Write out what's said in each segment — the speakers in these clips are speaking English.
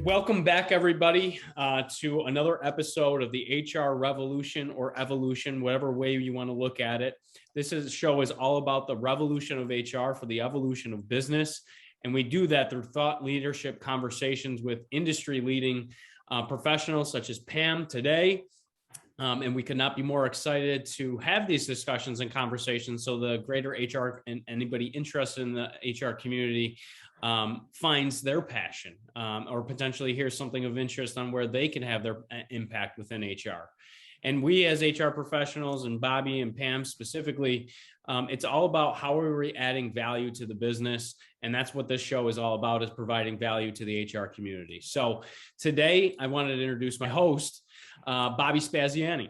Welcome back, everybody, to another episode of the HR Revolution or Evolution, whatever way you want to look at it. This show is all about the revolution of HR for the evolution of business. And we do that through thought leadership conversations with industry leading professionals such as Pam today. And we could not be more excited to have these discussions and conversations so the greater HR and anybody interested in the HR community finds their passion or potentially hears something of interest on where they can have their impact within HR. And we as HR professionals, and Bobby and Pam specifically, it's all about how are we adding value to the business. And that's what this show is all about, is providing value to the HR community. So today I wanted to introduce my host, Bobby Spaziani.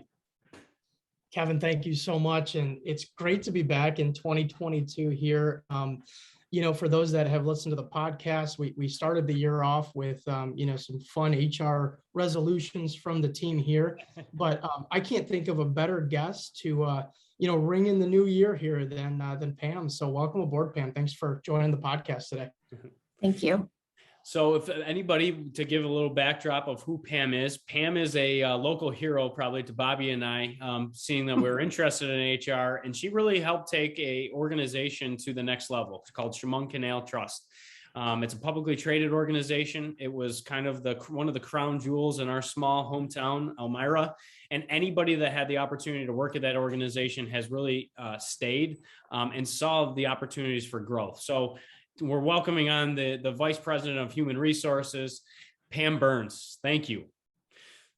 Kevin, thank you so much. And it's great to be back in 2022 here. For those that have listened to the podcast, we started the year off with, some fun HR resolutions from the team here. But I can't think of a better guest to, ring in the new year here than Pam. So welcome aboard, Pam. Thanks for joining the podcast today. Thank you. So if anybody, to give a little backdrop of who Pam is a local hero probably to Bobby and I, seeing that we're interested in HR, and she really helped take a organization to the next level. It's called Chemung Canal Trust. It's a publicly traded organization. It was kind of one of the crown jewels in our small hometown, Elmira. And anybody that had the opportunity to work at that organization has really stayed and saw the opportunities for growth. So we're welcoming on the Vice President of Human Resources, Pam Burns. Thank you.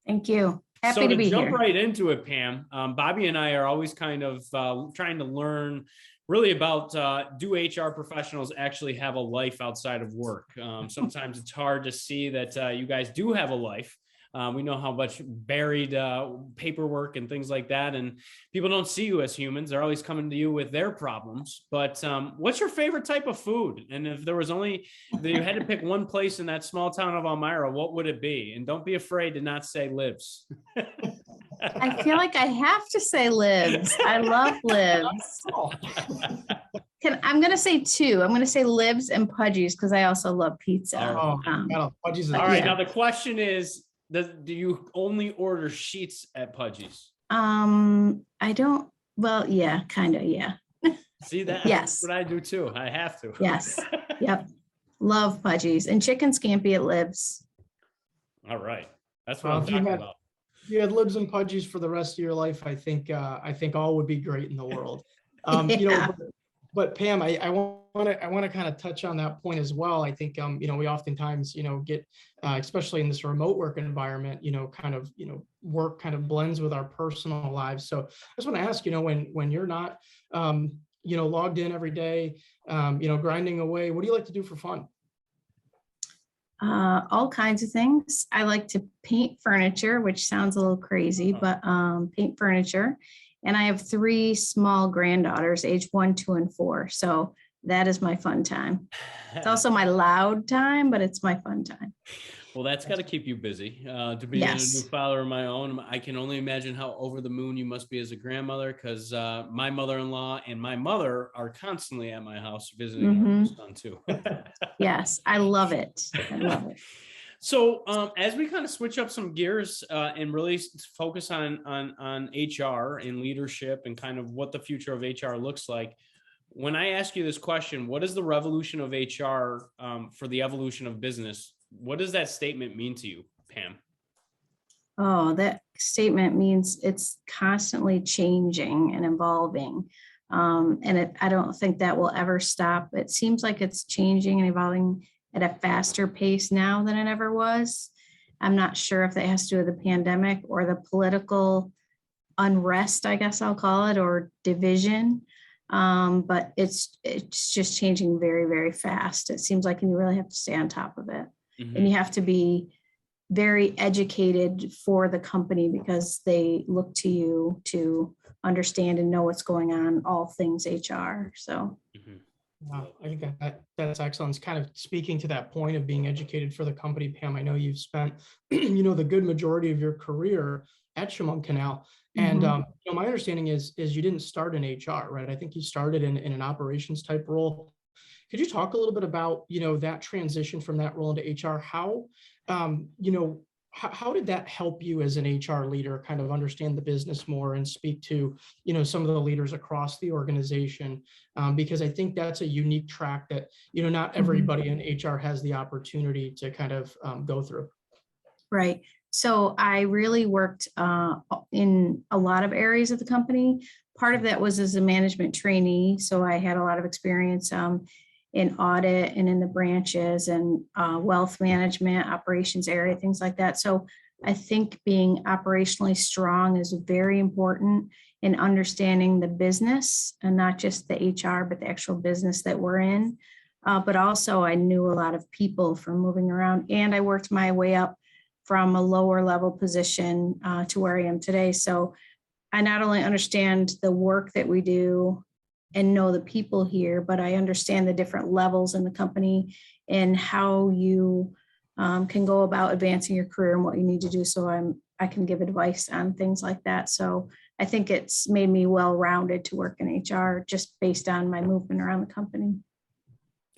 Thank you. Happy to be here. So to jump right into it, Pam, Bobby and I are always kind of trying to learn really about, do HR professionals actually have a life outside of work? Sometimes it's hard to see that you guys do have a life. We know how much buried paperwork and things like that, and people don't see you as humans. They're always coming to you with their problems. But what's your favorite type of food? And if there was you had to pick one place in that small town of Elmira, what would it be? And don't be afraid to not say Libs. I feel like I have to say Libs. I love Libs. I'm going to say two. I'm going to say Libs and Pudgy's because I also love pizza. Pudgy's. All right. Now the question is, do you only order sheets at Pudgy's? I don't. Well, yeah, kind of. Yeah. See that? Yes. That's what I do too. I have to. Yes. Yep. Love Pudgy's and chicken scampi at Libs. All right. That's what I'm talking about. If you had Libs and Pudgy's for the rest of your life, I think all would be great in the world. Yeah. But Pam, I want to kind of touch on that point as well. I think we oftentimes get especially in this remote work environment, work kind of blends with our personal lives. So I just want to ask, when you're not logged in every day, grinding away, what do you like to do for fun? All kinds of things. I like to paint furniture, which sounds a little crazy, but paint furniture. And I have 3 small granddaughters, age 1, 2, and 4. So that is my fun time. It's also my loud time, but it's my fun time. Well, that's got to keep you busy. To be a new father of my own, I can only imagine how over the moon you must be as a grandmother, because my mother-in-law and my mother are constantly at my house visiting our son too. Yes, I love it. I love it. So as we kind of switch up some gears and really focus on HR and leadership and kind of what the future of HR looks like, when I ask you this question, what is the revolution of HR for the evolution of business? What does that statement mean to you, Pam? Oh, that statement means it's constantly changing and evolving. I don't think that will ever stop. It seems like it's changing and evolving at a faster pace now than it ever was. I'm not sure if that has to do with the pandemic or the political unrest, I guess I'll call it, or division. But it's just changing very, very fast. It seems like you really have to stay on top of it. And you have to be very educated for the company because they look to you to understand and know what's going on, all things HR. So. Wow, I think that's excellent. It's kind of speaking to that point of being educated for the company, Pam. I know you've spent, the good majority of your career, at Chemung Canal. And my understanding is you didn't start in HR, right? I think you started in an operations type role. Could you talk a little bit about, that transition from that role into HR? How, how did that help you as an HR leader kind of understand the business more and speak to, some of the leaders across the organization? Because I think that's a unique track that, not everybody in HR has the opportunity to kind of go through. Right. So I really worked in a lot of areas of the company. Part of that was as a management trainee. So I had a lot of experience in audit and in the branches and wealth management, operations area, things like that. So I think being operationally strong is very important in understanding the business and not just the HR, but the actual business that we're in. But also I knew a lot of people from moving around, and I worked my way up from a lower level position to where I am today. So I not only understand the work that we do and know the people here, but I understand the different levels in the company and how you can go about advancing your career and what you need to do. So I can give advice on things like that. So I think it's made me well-rounded to work in HR just based on my movement around the company.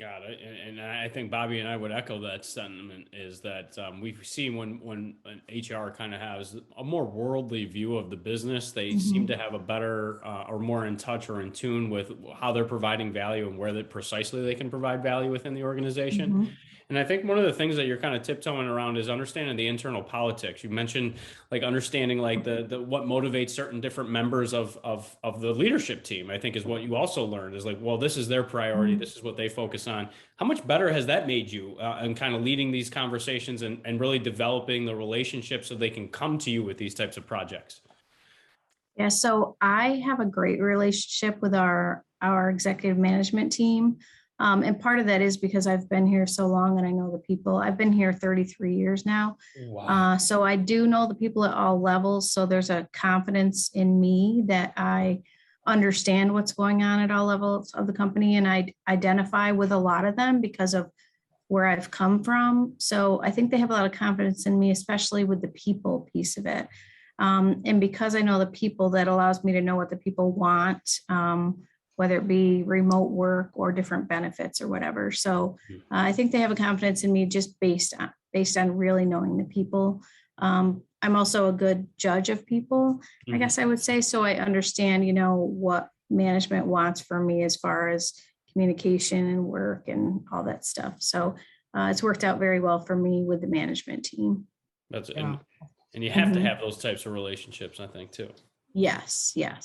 Got it. And I think Bobby and I would echo that sentiment, is that we've seen when an HR kind of has a more worldly view of the business, they seem to have a better or more in touch or in tune with how they're providing value and where precisely they can provide value within the organization. And I think one of the things that you're kind of tiptoeing around is understanding the internal politics. You mentioned like understanding like the what motivates certain different members of the leadership team, I think is what you also learned, is like, well, this is their priority. This is what they focus on. How much better has that made you in kind of leading these conversations and really developing the relationships so they can come to you with these types of projects? Yeah, so I have a great relationship with our executive management team. And part of that is because I've been here so long and I know the people. I've been here 33 years now. Wow. So I do know the people at all levels. So there's a confidence in me that I understand what's going on at all levels of the company. And I identify with a lot of them because of where I've come from. So I think they have a lot of confidence in me, especially with the people piece of it. And because I know the people, that allows me to know what the people want, whether it be remote work or different benefits or whatever. So I think they have a confidence in me just based on really knowing the people. I'm also a good judge of people, I guess I would say. So I understand, what management wants from me as far as communication and work and all that stuff. So it's worked out very well for me with the management team. That's and you have to have those types of relationships, I think, too. Yes. Yeah.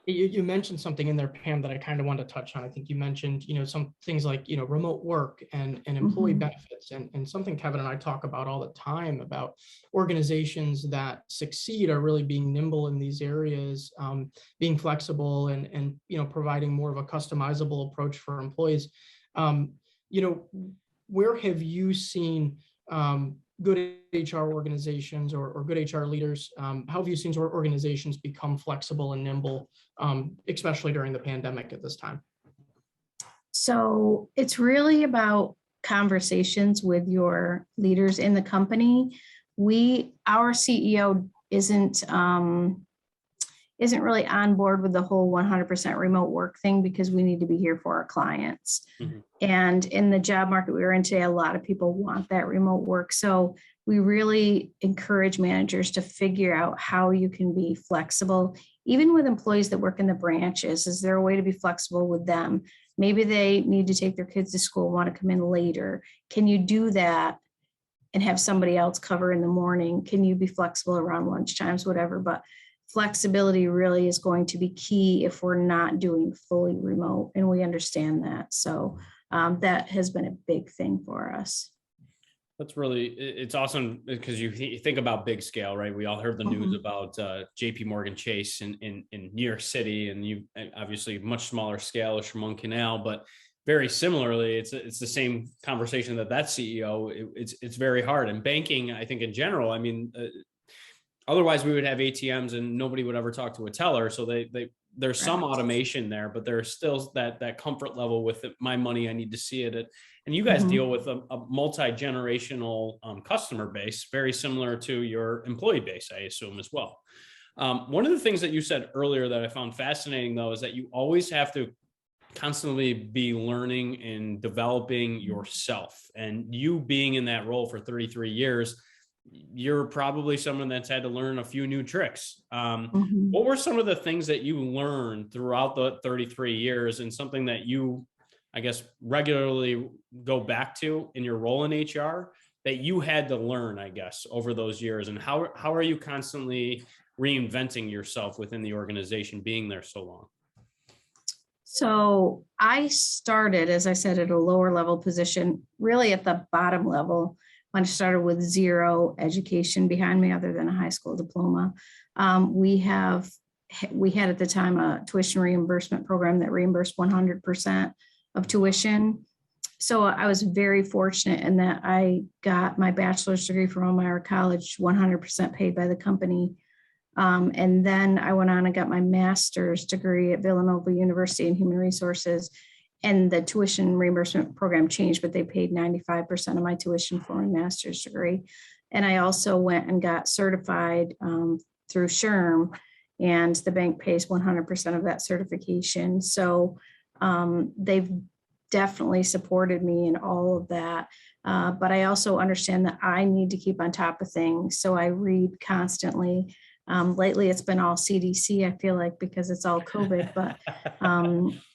You mentioned something in there, Pam, that I kind of wanted to touch on. I think you mentioned, some things like, remote work and employee benefits, and something Kevin and I talk about all the time about organizations that succeed are really being nimble in these areas, being flexible and providing more of a customizable approach for employees. Where have you seen good HR organizations or good HR leaders? How have you seen organizations become flexible and nimble, especially during the pandemic at this time? So it's really about conversations with your leaders in the company. Our CEO isn't really on board with the whole 100% remote work thing because we need to be here for our clients. And in the job market we're in today, a lot of people want that remote work. So we really encourage managers to figure out how you can be flexible, even with employees that work in the branches. Is there a way to be flexible with them? Maybe they need to take their kids to school, want to come in later. Can you do that and have somebody else cover in the morning? Can you be flexible around lunch times, whatever? But flexibility really is going to be key if we're not doing fully remote, and we understand that. So that has been a big thing for us. It's awesome because you think about big scale, right? We all heard the news about JP Morgan Chase in New York City, and you obviously much smaller scale as Chemung Canal, but very similarly, it's the same conversation that CEO. It's very hard. And banking, I think in general, I mean, Otherwise, we would have ATMs and nobody would ever talk to a teller. So there's some Correct. automation there, but there's still that comfort level with it. My money, I need to see it. And you guys Mhm. deal with a multi-generational customer base, very similar to your employee base, I assume, as well. One of the things that you said earlier that I found fascinating, though, is that you always have to constantly be learning and developing yourself. And you being in that role for 33 years, you're probably someone that's had to learn a few new tricks. Mhm. What were some of the things that you learned throughout the 33 years, and something that you, I guess, regularly go back to in your role in HR that you had to learn, I guess, over those years? And how are you constantly reinventing yourself within the organization being there so long? So I started, as I said, at a lower level position, really at the bottom level, when I started with zero education behind me other than a high school diploma. We had at the time a tuition reimbursement program that reimbursed 100% of tuition. So I was very fortunate in that I got my bachelor's degree from Elmira College 100% paid by the company. And then I went on and got my master's degree at Villanova University in Human Resources. And the tuition reimbursement program changed, but they paid 95% of my tuition for my master's degree. And I also went and got certified through SHRM, and the bank pays 100% of that certification. So they've definitely supported me in all of that. But I also understand that I need to keep on top of things. So I read constantly. Lately, it's been all CDC, I feel like, because it's all COVID, but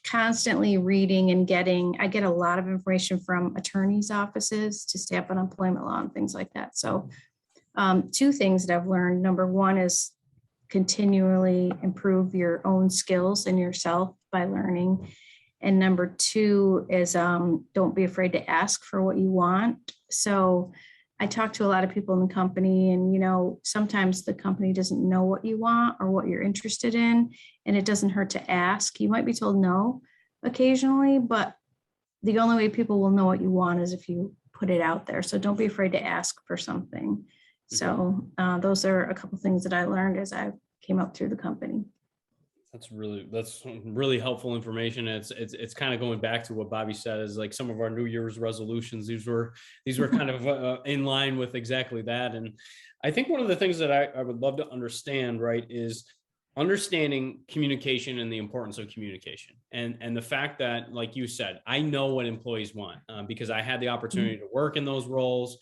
constantly reading and I get a lot of information from attorneys' offices to stay up on employment law and things like that. So two things that I've learned. Number one is continually improve your own skills and yourself by learning. And number two is don't be afraid to ask for what you want. So I talk to a lot of people in the company, and, sometimes the company doesn't know what you want or what you're interested in, and it doesn't hurt to ask. You might be told no occasionally, but the only way people will know what you want is if you put it out there. So don't be afraid to ask for something. So those are a couple things that I learned as I came up through the company. That's really helpful information. It's kind of going back to what Bobby said, is like some of our New Year's resolutions. These were kind of in line with exactly that. And I think one of the things that I would love to understand, right, is understanding communication and the importance of communication, and the fact that, like you said, I know what employees want because I had the opportunity to work in those roles.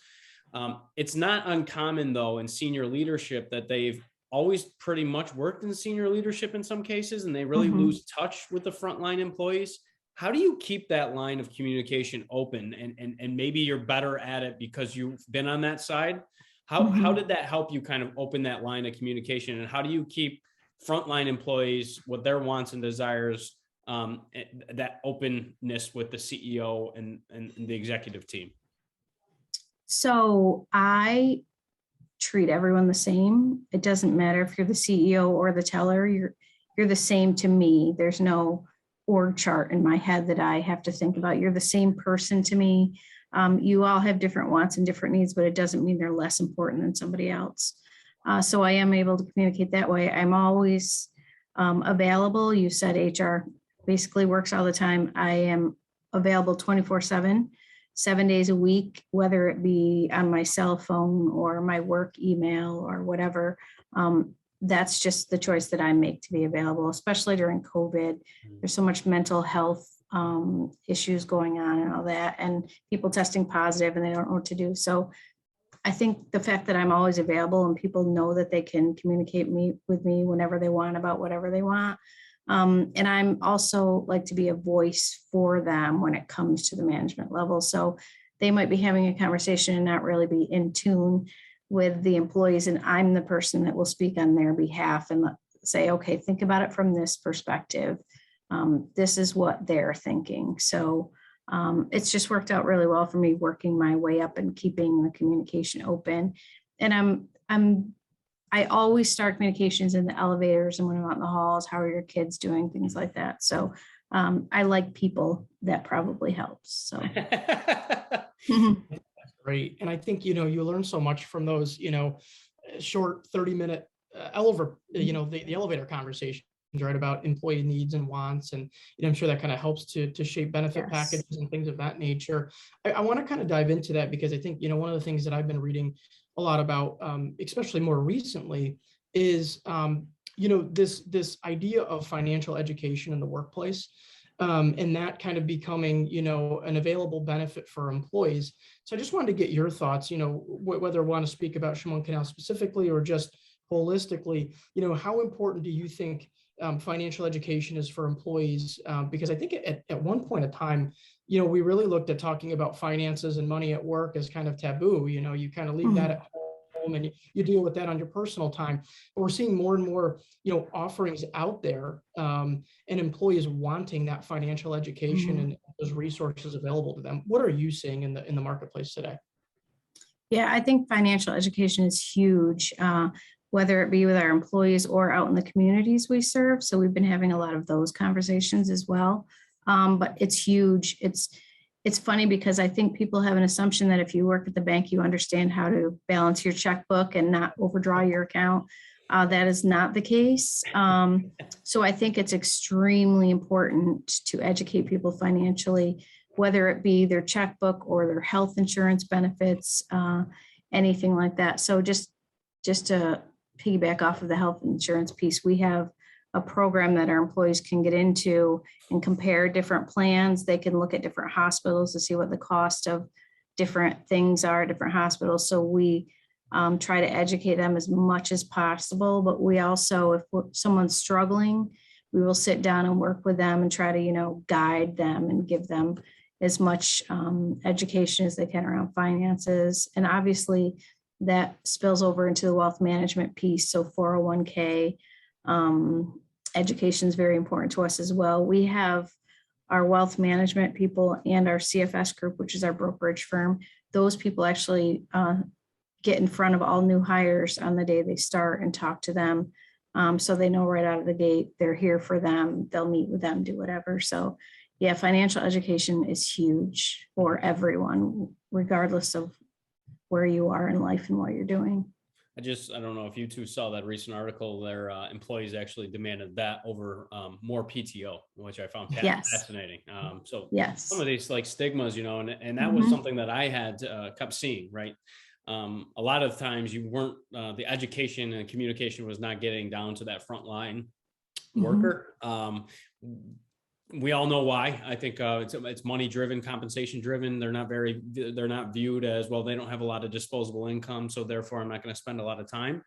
It's not uncommon, though, in senior leadership that they've always pretty much worked in senior leadership in some cases, and they really lose touch with the frontline employees. How do you keep that line of communication open? And maybe you're better at it because you've been on that side. How did that help you kind of open that line of communication? And how do you keep frontline employees, what their wants and desires, that openness with the CEO and the executive team? So I treat everyone the same. It doesn't matter if you're the CEO or the teller, you're the same to me. There's no org chart in my head that I have to think about. You're the same person to me. You all have different wants and different needs, but it doesn't mean they're less important than somebody else. So I am able to communicate that way. I'm always available. You said HR basically works all the time. I am available 24/7. 7 days a week, whether it be on my cell phone or my work email or whatever. That's just the choice that I make to be available, especially during COVID. There's so much mental health issues going on and all that, and people testing positive and they don't know what to do. So I think the fact that I'm always available and people know that they can communicate with me whenever they want about whatever they want. And I'm also like to be a voice for them when it comes to the management level. So they might be having a conversation and not really be in tune with the employees. And I'm the person that will speak on their behalf and say, okay, think about it from this perspective. This is what they're thinking. So it's just worked out really well for me, working my way up and keeping the communication open. And I always start communications in the elevators and when I'm out in the halls. How are your kids doing? Things like that. So I like people. That probably helps. So Great. And I think, you learn so much from those, short 30-minute elevator, the elevator conversations, right, about employee needs and wants. And I'm sure that kind of helps to shape benefit packages and things of that nature. I want to kind of dive into that because I think, one of the things that I've been reading a lot about, especially more recently, is, this idea of financial education in the workplace. And that kind of becoming, an available benefit for employees. So I just wanted to get your thoughts, whether I want to speak about Chemung Canal specifically or just holistically, how important do you think financial education is for employees? Because I think at one point in time, we really looked at talking about finances and money at work as kind of taboo. You kind of leave that at home and you deal with that on your personal time. But we're seeing more and more, offerings out there, and employees wanting that financial education and those resources available to them. What are you seeing in the marketplace today? Yeah, I think financial education is huge, whether it be with our employees or out in the communities we serve. So we've been having a lot of those conversations as well. But it's huge. It's funny because I think people have an assumption that if you work at the bank, you understand how to balance your checkbook and not overdraw your account. That is not the case. So I think it's extremely important to educate people financially, whether it be their checkbook or their health insurance benefits, anything like that. So just to piggyback off of the health insurance piece, we have a program that our employees can get into and compare different plans. They can look at different hospitals to see what the cost of different things are at different hospitals. So we try to educate them as much as possible. But we also, if someone's struggling, we will sit down and work with them and try to, guide them and give them as much education as they can around finances. And obviously that spills over into the wealth management piece. So 401k, education is very important to us as well. We have our wealth management people and our CFS group, which is our brokerage firm. Those people actually get in front of all new hires on the day they start and talk to them. So they know right out of the gate, they're here for them. They'll meet with them, do whatever. So yeah, financial education is huge for everyone, regardless of where you are in life and what you're doing. I don't know if you two saw that recent article. Their employees actually demanded that over more PTO, which I found fascinating. So some of these like stigmas, and that was something that I had kept seeing, right? A lot of times you weren't, the education and communication was not getting down to that frontline worker. We all know why. I think it's money driven, compensation driven. They're not viewed as, well, they don't have a lot of disposable income, so therefore I'm not going to spend a lot of time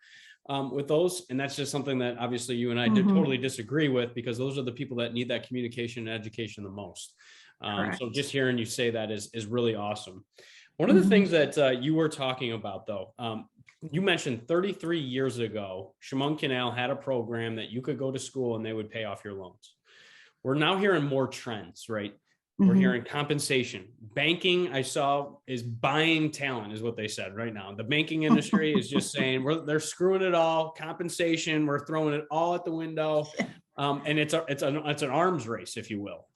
with those. And that's just something that obviously you and I totally disagree with, because those are the people that need that communication and education the most. So just hearing you say that is really awesome. One of the things that you were talking about, though, you mentioned 33 years ago, Chemung Canal had a program that you could go to school and they would pay off your loans. We're now hearing more trends, right? We're hearing compensation. Banking, I saw, is buying talent, is what they said right now. The banking industry is just saying they're screwing it all. Compensation, we're throwing it all at the window. And it's an arms race, if you will.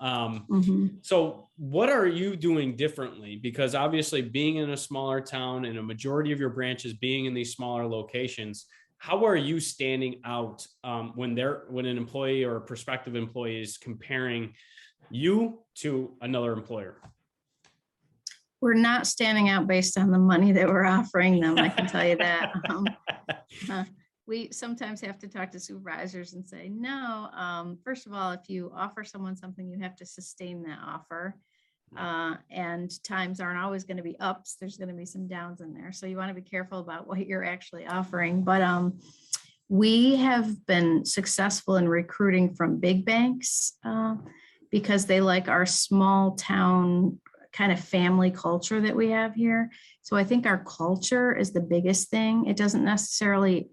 So what are you doing differently? Because obviously being in a smaller town and a majority of your branches being in these smaller locations, how are you standing out when an employee or a prospective employee is comparing you to another employer? We're not standing out based on the money that we're offering them. I can tell you that. We sometimes have to talk to supervisors and say, no, first of all, if you offer someone something, you have to sustain that offer. And times aren't always going to be ups. There's going to be some downs in there. So you want to be careful about what you're actually offering. But we have been successful in recruiting from big banks because they like our small town kind of family culture that we have here. So I think our culture is the biggest thing. It doesn't necessarily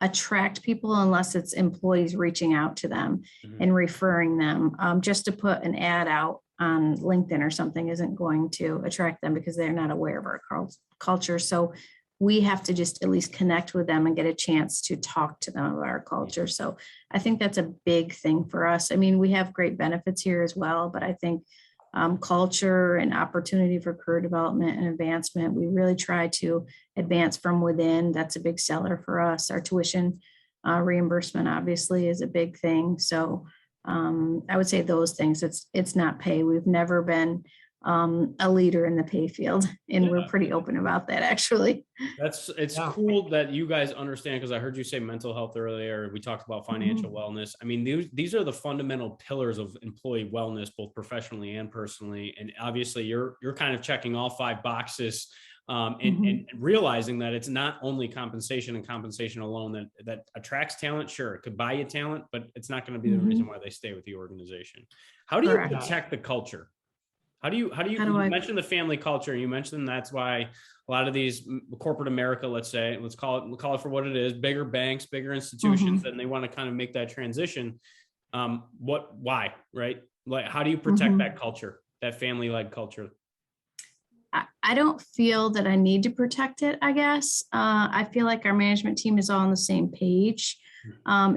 attract people unless it's employees reaching out to them and referring them. Just to put an ad out on LinkedIn or something isn't going to attract them because they're not aware of our culture. So we have to just at least connect with them and get a chance to talk to them about our culture. So I think that's a big thing for us. I mean, we have great benefits here as well, but I think culture and opportunity for career development and advancement. We really try to advance from within. That's a big seller for us. Our tuition reimbursement obviously is a big thing. So I would say those things. It's not pay. We've never been a leader in the pay field, and we're pretty open about that, actually. It's cool that you guys understand, because I heard you say mental health earlier. We talked about financial wellness. I mean, these are the fundamental pillars of employee wellness, both professionally and personally. And obviously you're kind of checking all 5 boxes, and realizing that it's not only compensation and compensation alone that attracts talent. Sure, it could buy you talent, but it's not going to be the reason why they stay with the organization. How do you protect the culture? How do you mentioned the family culture, and you mentioned that's why a lot of these corporate America, let's call it for what it is, bigger banks, bigger institutions, and they want to kind of make that transition. Why, right? Like, how do you protect that culture, that family-led culture? I don't feel that I need to protect it, I guess. I feel like our management team is all on the same page.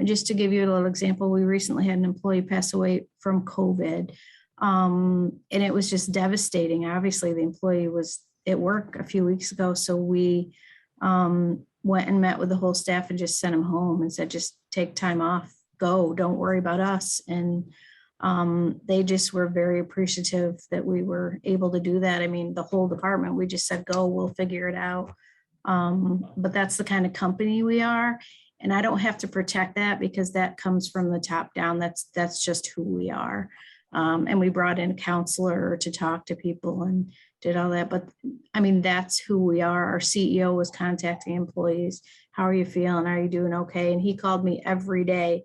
Just to give you a little example, we recently had an employee pass away from COVID. And it was just devastating. Obviously, the employee was at work a few weeks ago. So we went and met with the whole staff and just sent him home and said, just take time off, go, don't worry about us. And they just were very appreciative that we were able to do that. I mean, the whole department, we just said, go, we'll figure it out. But that's the kind of company we are. And I don't have to protect that because that comes from the top down. That's just who we are. And we brought in a counselor to talk to people and did all that. But I mean, that's who we are. Our CEO was contacting employees. How are you feeling? Are you doing okay? And he called me every day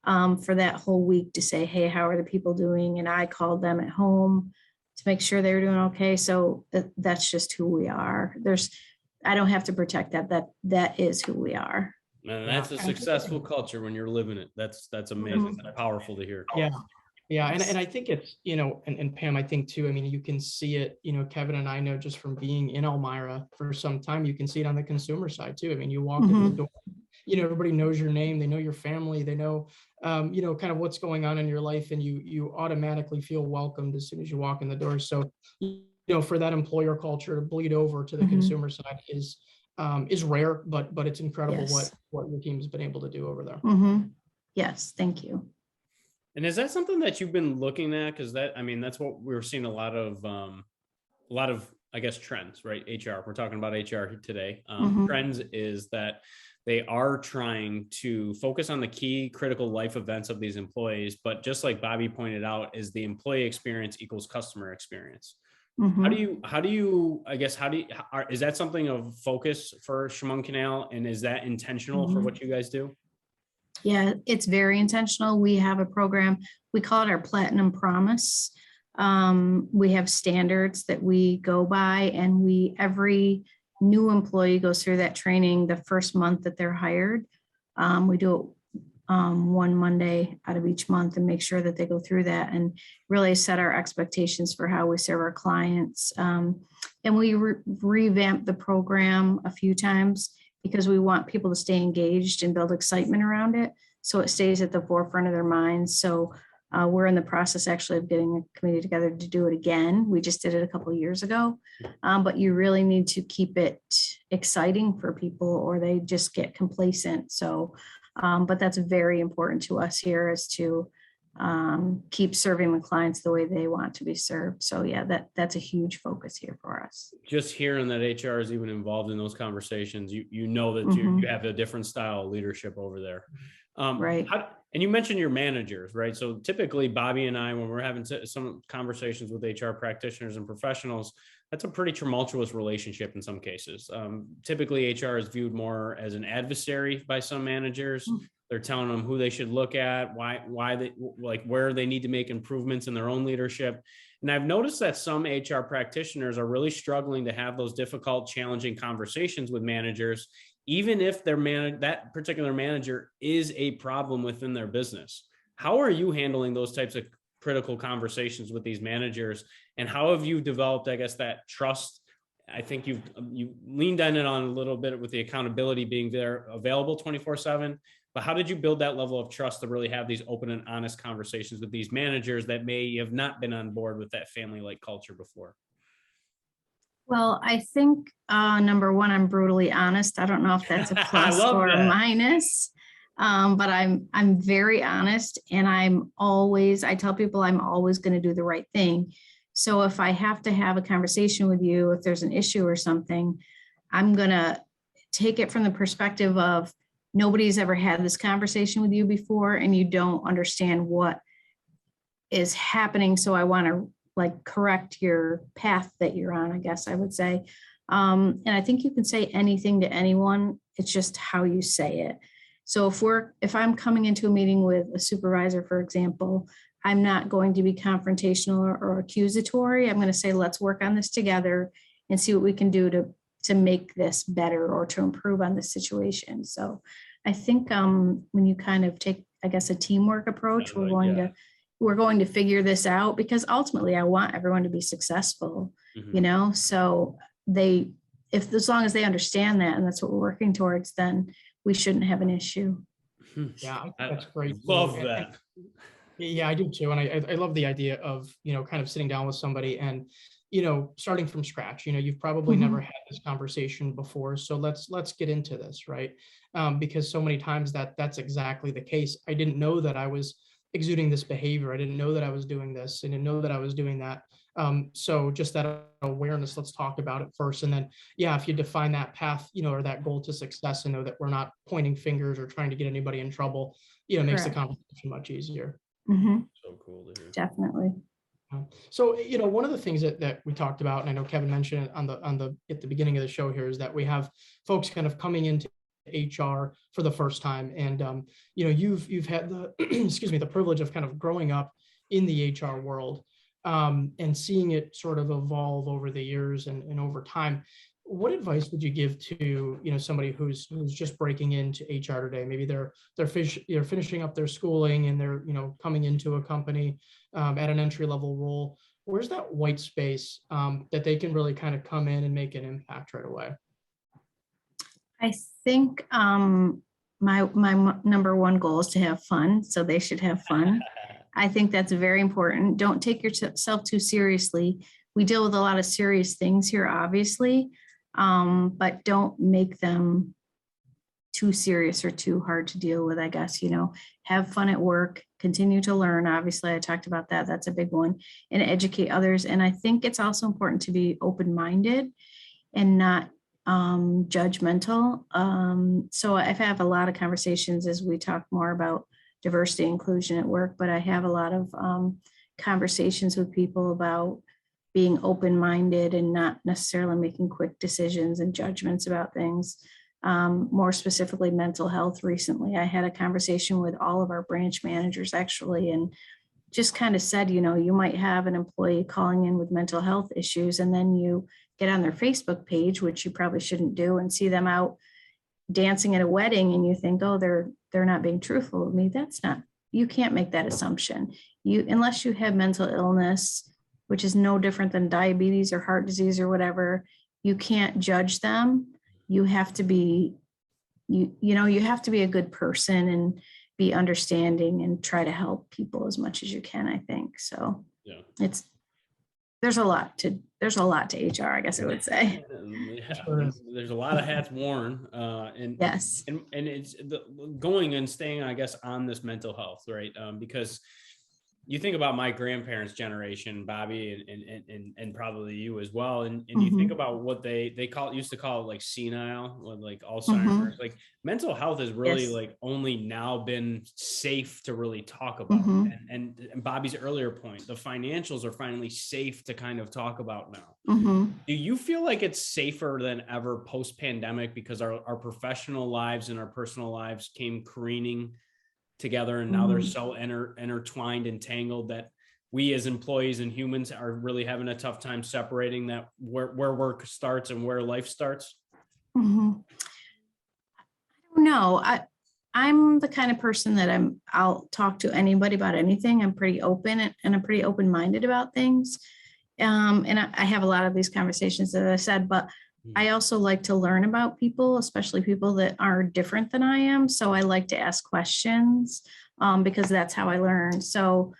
for that whole week to say, hey, how are the people doing? And I called them at home to make sure they were doing okay. So that's just who we are. I don't have to protect that. That is who we are. And that's a successful culture when you're living it. That's amazing. That's powerful to hear. Yeah. Yeah. And I think it's, and Pam, I think too, I mean, you can see it, Kevin and I know just from being in Elmira for some time, you can see it on the consumer side too. I mean, you walk in the door, everybody knows your name, they know your family, they know, kind of what's going on in your life, and you automatically feel welcomed as soon as you walk in the door. So, for that employer culture to bleed over to the consumer side is rare, but it's incredible what your team's been able to do over there. Yes. Thank you. And is that something that you've been looking at? Because that's what we're seeing a lot of, I guess, trends, right? HR, we're talking about HR today. Trends is that they are trying to focus on the key critical life events of these employees. But just like Bobby pointed out, is the employee experience equals customer experience. How do you, is that something of focus for Chemung Canal? And is that intentional for what you guys do? Yeah, it's very intentional. We have a program, we call it our Platinum Promise. We have standards that we go by, and every new employee goes through that training the first month that they're hired. We do it one Monday out of each month and make sure that they go through that and really set our expectations for how we serve our clients. And we revamp the program a few times because we want people to stay engaged and build excitement around it, so it stays at the forefront of their minds. So we're in the process actually of getting a committee together to do it again. We just did it a couple of years ago, but you really need to keep it exciting for people or they just get complacent. So, but that's very important to us here, is to keep serving the clients the way they want to be served. So yeah, that's a huge focus here for us. Just hearing that HR is even involved in those conversations, you know that you have a different style of leadership over there. Right. And you mentioned your managers, right? So typically Bobby and I, when we're having some conversations with HR practitioners and professionals, that's a pretty tumultuous relationship in some cases. Typically HR is viewed more as an adversary by some managers. They're telling them who they should look at, why they, like, where they need to make improvements in their own leadership. And I've noticed that some HR practitioners are really struggling to have those difficult, challenging conversations with managers, even if that particular manager is a problem within their business. How are you handling those types of critical conversations with these managers? And how have you developed, I guess, that trust? I think you leaned on it a little bit with the accountability being there, available 24/7. but how did you build that level of trust to really have these open and honest conversations with these managers that may have not been on board with that family-like culture before? Well, I think number one, I'm brutally honest. I don't know if that's a plus or a minus, but I'm very honest, and I tell people I'm always going to do the right thing. So if I have to have a conversation with you, if there's an issue or something, I'm going to take it from the perspective of nobody's ever had this conversation with you before, and you don't understand what is happening. So I want to correct your path that you're on, I guess I would say. And I think you can say anything to anyone. It's just how you say it. So if I'm coming into a meeting with a supervisor, for example, I'm not going to be confrontational or accusatory. I'm going to say, let's work on this together and see what we can do to make this better or to improve on this situation. So I think when you kind of take, I guess, a teamwork approach, we're going to figure this out, because ultimately I want everyone to be successful, so as long as they understand that, and that's what we're working towards, then we shouldn't have an issue. Yeah, I think that's great. Love that. Yeah, I do too. And I love the idea of, kind of sitting down with somebody and, starting from scratch. You've probably never had this conversation before. So let's get into this, right? Because so many times that's exactly the case. I didn't know that I was exuding this behavior. I didn't know that I was doing this. I didn't know that I was doing that. So just that awareness, let's talk about it first. And then, if you define that path, or that goal to success, and know that we're not pointing fingers or trying to get anybody in trouble, makes the conversation much easier. So cool to hear. Definitely. So, one of the things that we talked about, and I know Kevin mentioned it at the beginning of the show here, is that we have folks kind of coming into HR for the first time. And, you've had the, the privilege of kind of growing up in the HR world, and seeing it sort of evolve over the years and over time. What advice would you give to, somebody who's just breaking into HR today? Maybe they're finishing up their schooling, and they're, coming into a company at an entry-level role. Where's that white space that they can really kind of come in and make an impact right away? I think my number one goal is to have fun. So they should have fun. I think that's very important. Don't take yourself too seriously. We deal with a lot of serious things here, obviously, but don't make them too serious or too hard to deal with, I guess. Have fun at work, continue to learn. Obviously, I talked about that. That's a big one. And educate others. And I think it's also important to be open-minded and not judgmental. So I've had a lot of conversations as we talk more about diversity inclusion at work, but I have a lot of conversations with people about being open-minded and not necessarily making quick decisions and judgments about things. More specifically, mental health. Recently, I had a conversation with all of our branch managers actually, and just kind of said, you might have an employee calling in with mental health issues, and then you get on their Facebook page, which you probably shouldn't do, and see them out dancing at a wedding, and you think, oh, they're not being truthful with me. That's not, you can't make that assumption. Unless you have mental illness, which is no different than diabetes or heart disease or whatever, you can't judge them. You have to be, you have to be a good person and be understanding and try to help people as much as you can, I think. So there's a lot to HR, I guess I would say. There's a lot of hats worn, and yes, and it's going and staying, I guess, on this mental health, right? Because you think about my grandparents' generation, Bobby, and probably you as well, and you think about what they used to call it, like senile, like Alzheimer's. Like mental health has really like only now been safe to really talk about. And Bobby's earlier point, the financials are finally safe to kind of talk about now. Do you feel like it's safer than ever post-pandemic because our professional lives and our personal lives came careening together, and now they're so intertwined and tangled that we as employees and humans are really having a tough time separating that where work starts and where life starts? I don't know. I'm the kind of person that I'll talk to anybody about anything. I'm pretty open and I'm pretty open-minded about things. And I have a lot of these conversations, as I said, but I also like to learn about people, especially people that are different than I am. So I like to ask questions because that's how I learn. So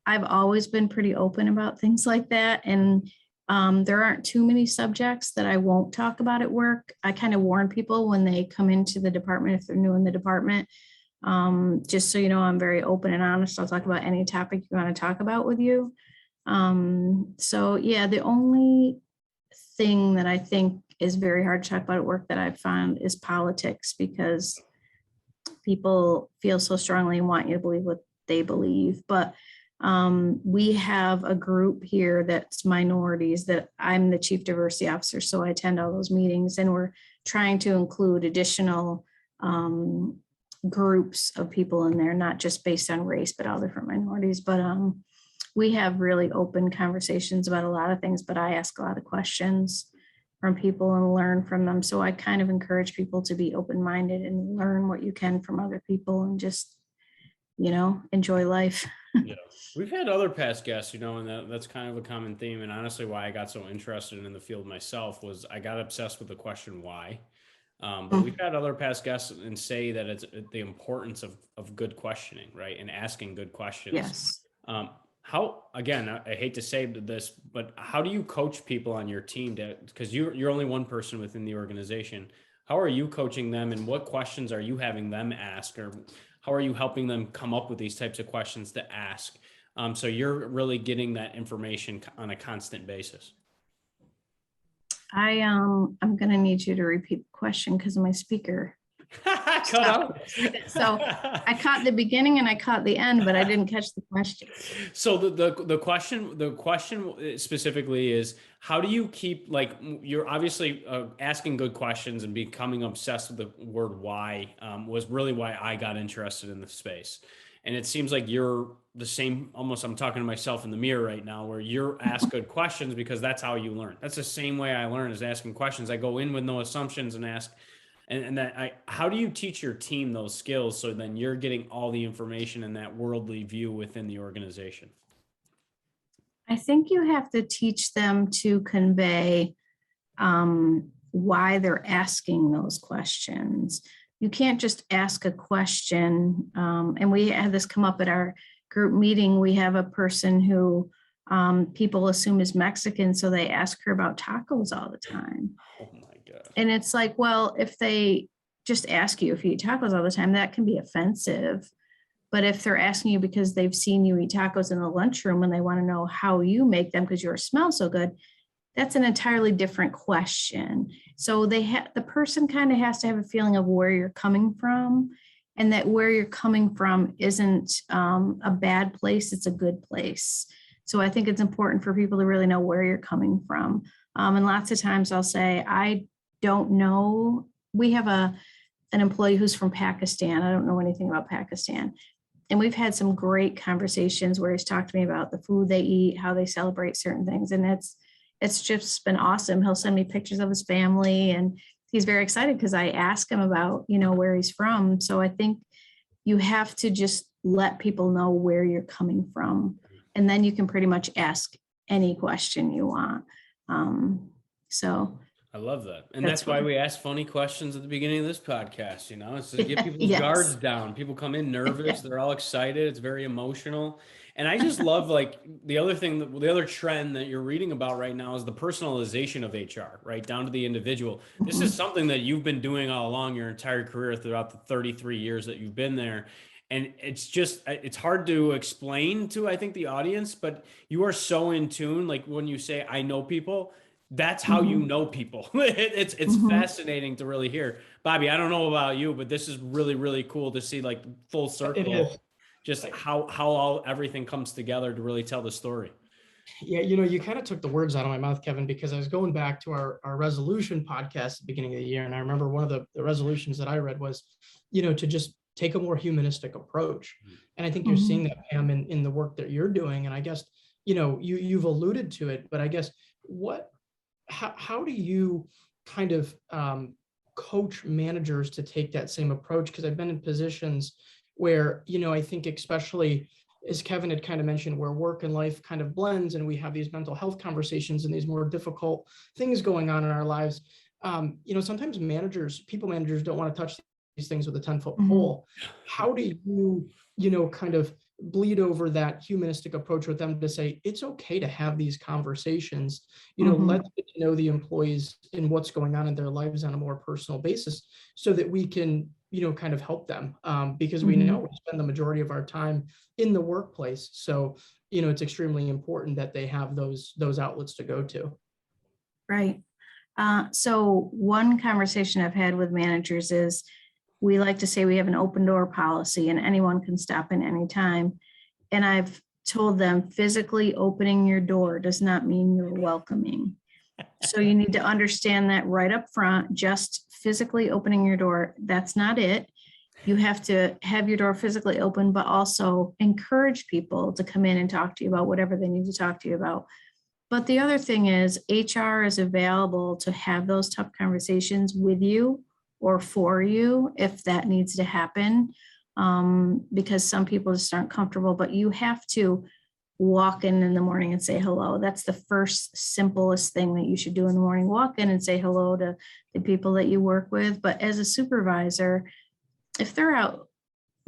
I've always been pretty open about things like that. And there aren't too many subjects that I won't talk about at work. I kind of warn people when they come into the department, if they're new in the department, just so you know, I'm very open and honest. I'll talk about any topic you want to talk about with you. So yeah, the only thing that I think is very hard to talk about at work that I've found is politics, because people feel so strongly and want you to believe what they believe. But we have a group here that's minorities that I'm the chief diversity officer. So I attend all those meetings, and we're trying to include additional groups of people in there, not just based on race, but all different minorities. But we have really open conversations about a lot of things, but I ask a lot of questions from people and learn from them. So I kind of encourage people to be open-minded and learn what you can from other people and just, you know, enjoy life. Yeah, we've had other past guests, you know, and that's kind of a common theme. And honestly, why I got so interested in the field myself was I got obsessed with the question why. But we've had other past guests and say that it's the importance of good questioning, right? And asking good questions. Yes. How, again, I hate to say this, but how do you coach people on your team because you're only one person within the organization. How are you coaching them, and what questions are you having them ask, or how are you helping them come up with these types of questions to ask? So you're really getting that information on a constant basis. I'm going to need you to repeat the question because of my speaker. Cut out. So I caught the beginning and I caught the end, but I didn't catch the question. So the question specifically is, how do you keep, like, you're obviously asking good questions and becoming obsessed with the word why was really why I got interested in the space. And it seems like you're the same, almost, I'm talking to myself in the mirror right now, where you're ask good questions because that's how you learn. That's the same way I learn, is asking questions. I go in with no assumptions and ask. And how do you teach your team those skills so then you're getting all the information and that worldly view within the organization? I think you have to teach them to convey why they're asking those questions. You can't just ask a question. And we had this come up at our group meeting. We have a person who people assume is Mexican, so they ask her about tacos all the time. Oh my God. And it's like, well, if they just ask you if you eat tacos all the time, that can be offensive. But if they're asking you because they've seen you eat tacos in the lunchroom and they want to know how you make them because yours smell so good, that's an entirely different question. So the person kind of has to have a feeling of where you're coming from, and that where you're coming from isn't a bad place, it's a good place. So I think it's important for people to really know where you're coming from. And lots of times I'll say, I don't know. We have an employee who's from Pakistan. I don't know anything about Pakistan. And we've had some great conversations where he's talked to me about the food they eat, how they celebrate certain things. And it's just been awesome. He'll send me pictures of his family, and he's very excited because I ask him about, you know, where he's from. So I think you have to just let people know where you're coming from, and then you can pretty much ask any question you want. So I love that. And that's why we ask funny questions at the beginning of this podcast, you know, it's to get people's Yes. guards down. People come in nervous. They're all excited. It's very emotional. And I just love, like, the other trend that you're reading about right now is the personalization of HR, right? Down to the individual. This is something that you've been doing all along your entire career throughout the 33 years that you've been there. And it's hard to explain to, I think, the audience, but you are so in tune. Like when you say, I know people, that's how you know people. It's fascinating to really hear. Bobby, I don't know about you, but this is really, really cool to see, like, full circle. It is. Just how everything comes together to really tell the story. Yeah, you know, you kind of took the words out of my mouth, Kevin, because I was going back to our resolution podcast at the beginning of the year. And I remember one of the resolutions that I read was, you know, to just take a more humanistic approach. And I think you're seeing that, Pam, in the work that you're doing. And I guess, you know, you've alluded to it, but I guess how do you kind of coach managers to take that same approach? Because I've been in positions where, you know, I think especially as Kevin had kind of mentioned, where work and life kind of blends and we have these mental health conversations and these more difficult things going on in our lives. sometimes people managers don't want to touch these things with a 10-foot Mhm. pole. How do you, kind of bleed over that humanistic approach with them to say, it's okay to have these conversations, Mhm. let's get to know the employees and what's going on in their lives on a more personal basis so that we can, kind of help them, because we know Mhm. we spend the majority of our time in the workplace. So, it's extremely important that they have those outlets to go to. Right. So one conversation I've had with managers is we like to say we have an open door policy and anyone can stop in any time. And I've told them physically opening your door does not mean you're welcoming. So you need to understand that right up front, just physically opening your door, that's not it. You have to have your door physically open, but also encourage people to come in and talk to you about whatever they need to talk to you about. But the other thing is HR is available to have those tough conversations with you or for you if that needs to happen. Because some people just aren't comfortable, but you have to walk in the morning and say hello. That's the first simplest thing that you should do in the morning. Walk in and say hello to the people that you work with. But as a supervisor, if they're out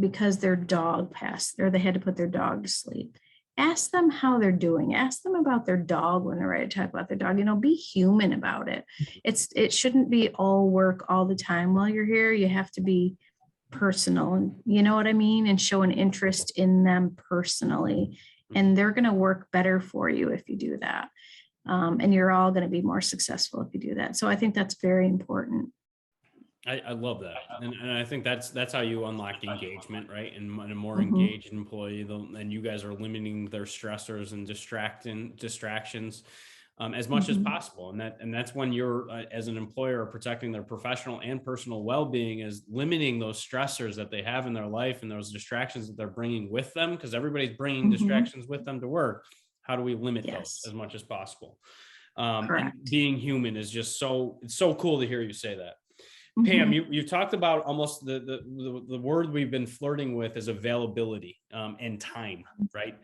because their dog passed or they had to put their dog to sleep, ask them how they're doing. Ask them about their dog when they're ready to talk about their dog. Be human about it. It shouldn't be all work all the time while you're here. You have to be personal, and you know what I mean, and show an interest in them personally. And they're going to work better for you if you do that. And you're all going to be more successful if you do that. So I think that's very important. I love that. And I think that's how you unlock engagement, right? And a more Mhm. engaged employee, and you guys are limiting their stressors and distractions as much as Mhm. possible. And that's when you're, as an employer, protecting their professional and personal well-being, is limiting those stressors that they have in their life and those distractions that they're bringing with them, because everybody's bringing Mhm. distractions with them to work. How do we limit those Yes. as much as possible? And Correct. being human is just it's so cool to hear you say that. Pam, Mhm. you talked about almost the word we've been flirting with is availability and time, right?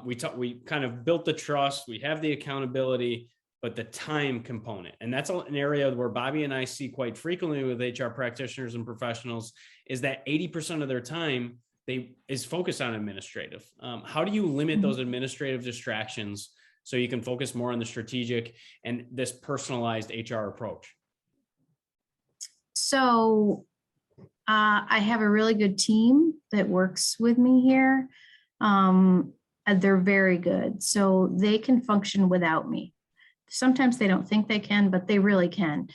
We kind of built the trust, we have the accountability, but the time component, and that's an area where Bobby and I see quite frequently with HR practitioners and professionals, is that 80% of their time is focused on administrative. How do you limit those administrative distractions so you can focus more on the strategic and this personalized HR approach? So I have a really good team that works with me here. And they're very good. So they can function without me. Sometimes they don't think they can, but they really can.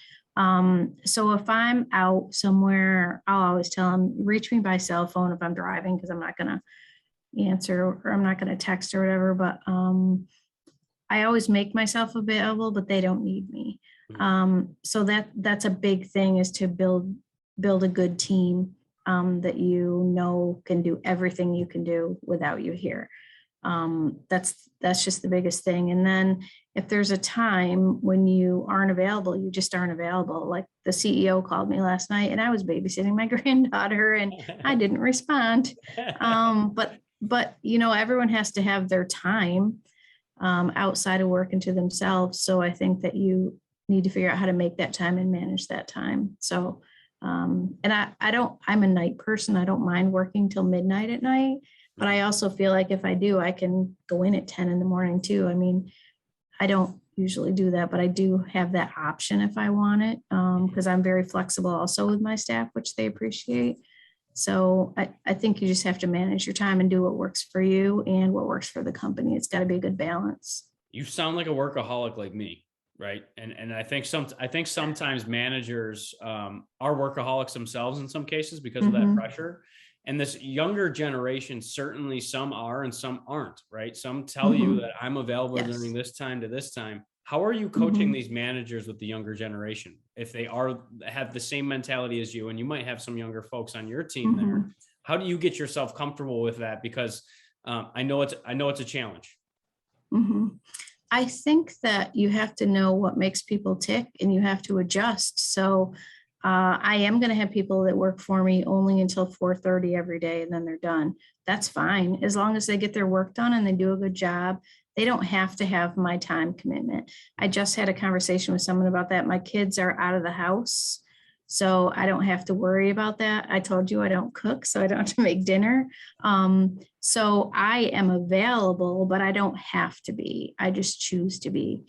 So if I'm out somewhere, I'll always tell them, reach me by cell phone if I'm driving, because I'm not going to answer or I'm not going to text or whatever. But I always make myself available, but they don't need me. So that's a big thing, is to build a good team that can do everything you can do without you here. That's just the biggest thing. And then if there's a time when you aren't available, you just aren't available. Like the CEO called me last night and I was babysitting my granddaughter and I didn't respond. But everyone has to have their time outside of work and to themselves. So I think that you need to figure out how to make that time and manage that time. So, and I'm a night person. I don't mind working till midnight at night, but I also feel like if I do, I can go in at 10 in the morning too. I mean, I don't usually do that, but I do have that option if I want it, because I'm very flexible also with my staff, which they appreciate. So I think you just have to manage your time and do what works for you and what works for the company. It's got to be a good balance. You sound like a workaholic like me, right? And I think sometimes managers are workaholics themselves in some cases because of that pressure. And this younger generation, certainly some are and some aren't, right? Some tell you that I'm available during this time to this time. How are you coaching these managers with the younger generation? If they have the same mentality as you, and you might have some younger folks on your team there, how do you get yourself comfortable with that? Because I know it's a challenge. I think that you have to know what makes people tick and you have to adjust. So I am going to have people that work for me only until 4:30 every day and then they're done. That's fine. As long as they get their work done and they do a good job, They don't have to have my time commitment. I just had a conversation with someone about that. My kids are out of the house, so I don't have to worry about that. I told you I don't cook, so I don't have to make dinner. So I am available, but I don't have to be. I just choose to be.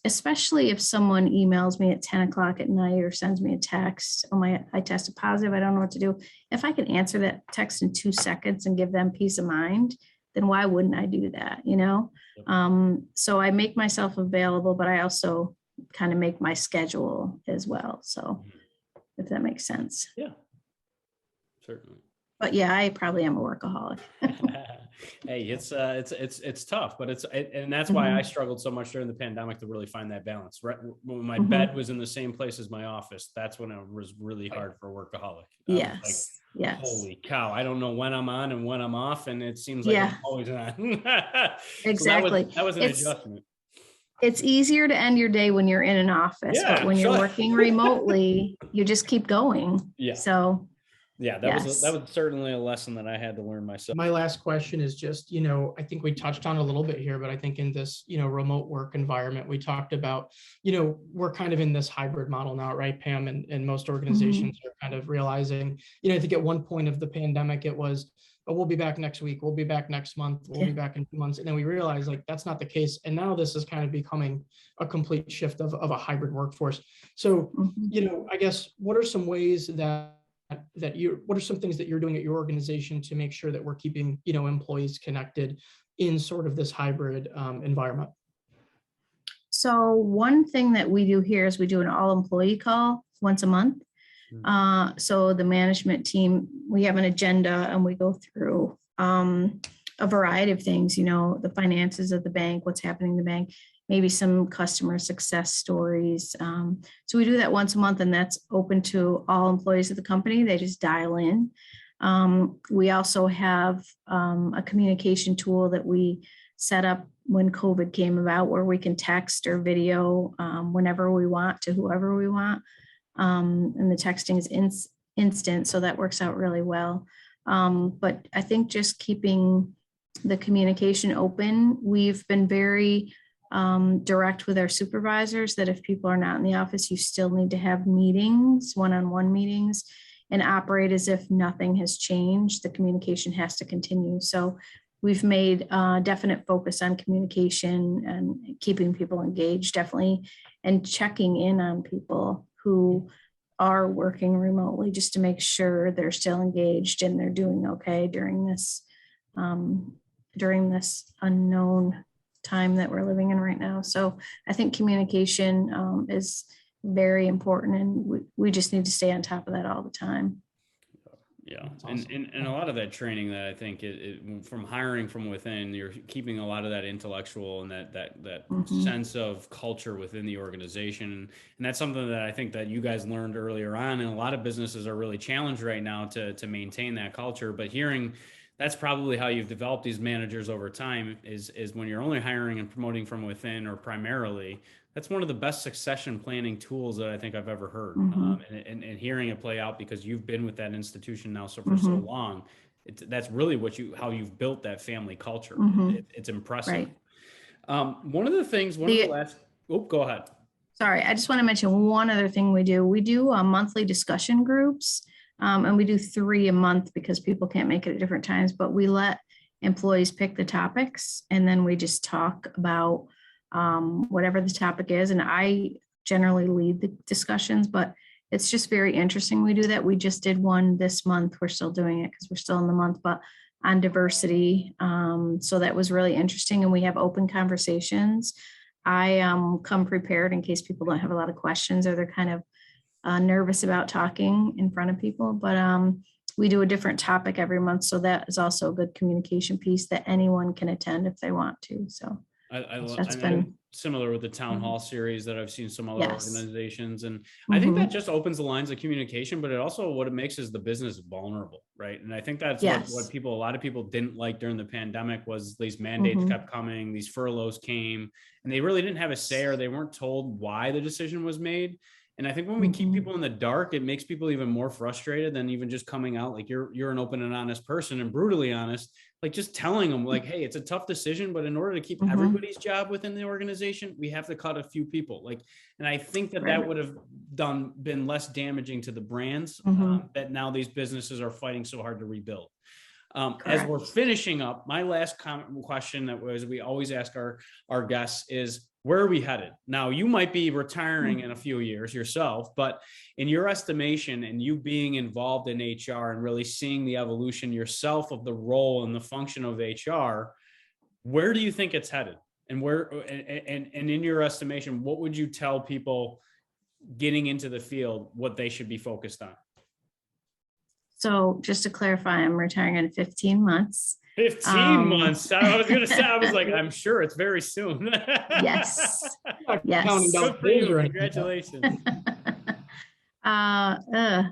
Especially if someone emails me at 10 o'clock at night or sends me a text, I tested positive, I don't know what to do. If I can answer that text in 2 seconds and give them peace of mind, then why wouldn't I do that, you know? So I make myself available, but I also kind of make my schedule as well. So if that makes sense. Yeah, certainly. But yeah, I probably am a workaholic. Hey, it's tough, but and that's why I struggled so much during the pandemic to really find that balance. Right when my bed was in the same place as my office, that's when it was really hard for a workaholic. Yes. Like, holy cow, I don't know when I'm on and when I'm off, and it seems like I'm always on. Exactly. So that was an adjustment. It's easier to end your day when you're in an office, but when you're working remotely, you just keep going. Yeah. So yeah, that was certainly a lesson that I had to learn myself. My last question is just, I think we touched on a little bit here, but I think in this, remote work environment, we talked about, we're kind of in this hybrid model now, right, Pam? And most organizations are kind of realizing, I think at one point of the pandemic, it was, oh, we'll be back next week, we'll be back next month, we'll be back in 2 months. And then we realized like, that's not the case. And now this is kind of becoming a complete shift of a hybrid workforce. So, I guess, what are some ways what are some things that you're doing at your organization to make sure that we're keeping, employees connected in sort of this hybrid environment? So one thing that we do here is we do an all employee call once a month. So the management team, we have an agenda and we go through a variety of things, the finances of the bank, what's happening in the bank, maybe some customer success stories. So we do that once a month, and that's open to all employees of the company. They just dial in. We also have a communication tool that we set up when COVID came about, where we can text or video whenever we want to whoever we want. And the texting is instant, so that works out really well. But I think just keeping the communication open, we've been very direct with our supervisors that if people are not in the office, you still need to have meetings, one-on-one meetings, and operate as if nothing has changed. The communication has to continue. So we've made definite focus on communication and keeping people engaged, definitely, and checking in on people who are working remotely just to make sure they're still engaged and they're doing okay during this unknown time that we're living in right now. So I think communication is very important, and we just need to stay on top of that all the time. Yeah. Awesome. And a lot of that training that I think it from hiring from within, you're keeping a lot of that intellectual and that sense of culture within the organization. And that's something that I think that you guys learned earlier on. And a lot of businesses are really challenged right now to maintain that culture. But hearing that's probably how you've developed these managers over time is when you're only hiring and promoting from within, or primarily, that's one of the best succession planning tools that I think I've ever heard. And hearing it play out because you've been with that institution now for so long, that's really how you've built that family culture. It's impressive. Right. One of the last, go ahead. Sorry, I just want to mention one other thing we do. We do monthly discussion groups, and we do 3 a month because people can't make it at different times, but we let employees pick the topics and then we just talk about whatever the topic is. And I generally lead the discussions, but it's just very interesting. We do that. We just did one this month. We're still doing it because we're still in the month, but on diversity. So that was really interesting. And we have open conversations. I come prepared in case people don't have a lot of questions or they're kind of nervous about talking in front of people, but we do a different topic every month. So that is also a good communication piece that anyone can attend if they want to. So that's been similar with the town hall series that I've seen some other organizations. And I think that just opens the lines of communication, but it also, what it makes is the business vulnerable. Right. And I think that's what a lot of people didn't like during the pandemic was these mandates kept coming, these furloughs came, and they really didn't have a say, or they weren't told why the decision was made. And I think when we keep people in the dark, it makes people even more frustrated than even just coming out. Like you're an open and honest person and brutally honest, like just telling them like, hey, it's a tough decision, but in order to keep everybody's job within the organization, we have to cut a few people. Like, and I think that would have been less damaging to the brands that now these businesses are fighting so hard to rebuild. As we're finishing up, my last question that we always ask our guests is, where are we headed? Now, you might be retiring in a few years yourself, but in your estimation and you being involved in HR and really seeing the evolution yourself of the role and the function of HR, where do you think it's headed? And in your estimation, what would you tell people getting into the field, what they should be focused on? So just to clarify, I'm retiring in 15 months. 15 months. I was going to say, I was like, I'm sure it's very soon. Yes. Counting down Good for you. days or anything. Congratulations.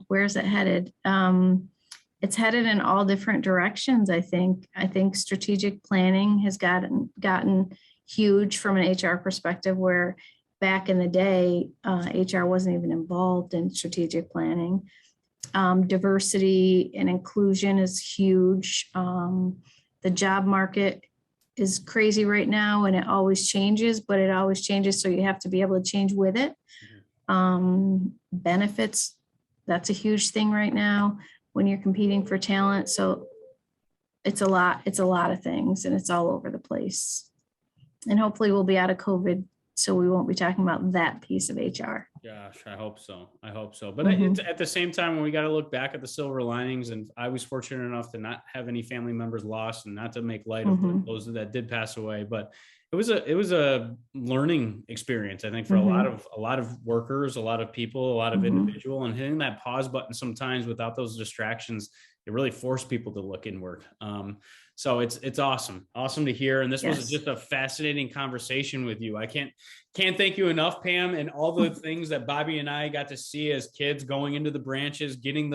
Where's it headed? It's headed in all different directions. I think strategic planning has gotten huge from an HR perspective, where back in the day, HR wasn't even involved in strategic planning. Diversity and inclusion is huge. The job market is crazy right now, and it always changes, but it always changes. So you have to be able to change with it. Benefits, that's a huge thing right now when you're competing for talent. So it's a lot of things, and it's all over the place. And hopefully we'll be out of COVID, so we won't be talking about that piece of HR. Gosh, I hope so. But it's, at the same time, when we got to look back at the silver linings, and I was fortunate enough to not have any family members lost, and not to make light of those that did pass away, but it was a learning experience, I think, for a lot of workers, a lot of people, a lot of individual, and hitting that pause button sometimes without those distractions, it really forced people to look inward. So it's awesome to hear. And this was just a fascinating conversation with you. I can't thank you enough, Pam, and all the things that Bobby and I got to see as kids, going into the branches, getting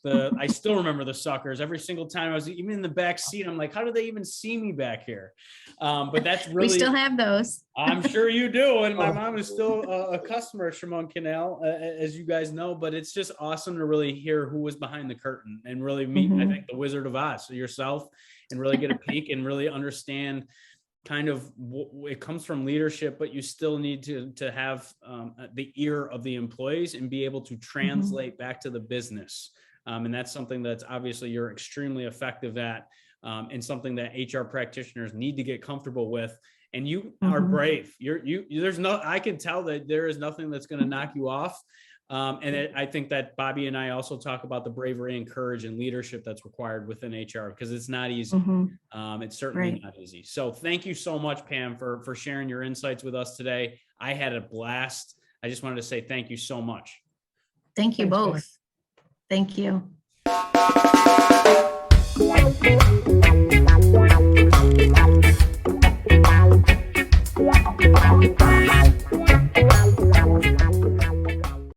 I still remember the suckers every single time. I was even in the back seat. I'm like, how do they even see me back here? But that's really, we still have those. I'm sure you do. And my mom is still a customer at Chemung Canal, as you guys know, but it's just awesome to really hear who was behind the curtain and really meet, I think, the Wizard of Oz, so yourself, and really get a peek and really understand kind of it comes from leadership, but you still need to have the ear of the employees and be able to translate back to the business. And that's something that's obviously you're extremely effective at, and something that HR practitioners need to get comfortable with. And you are brave. I can tell that there is nothing that's going to knock you off. I think that Bobby and I also talk about the bravery and courage and leadership that's required within HR, because it's not easy. It's certainly not easy. So thank you so much, Pam, for sharing your insights with us today. I had a blast. I just wanted to say thank you so much. Thank you both. Thank you.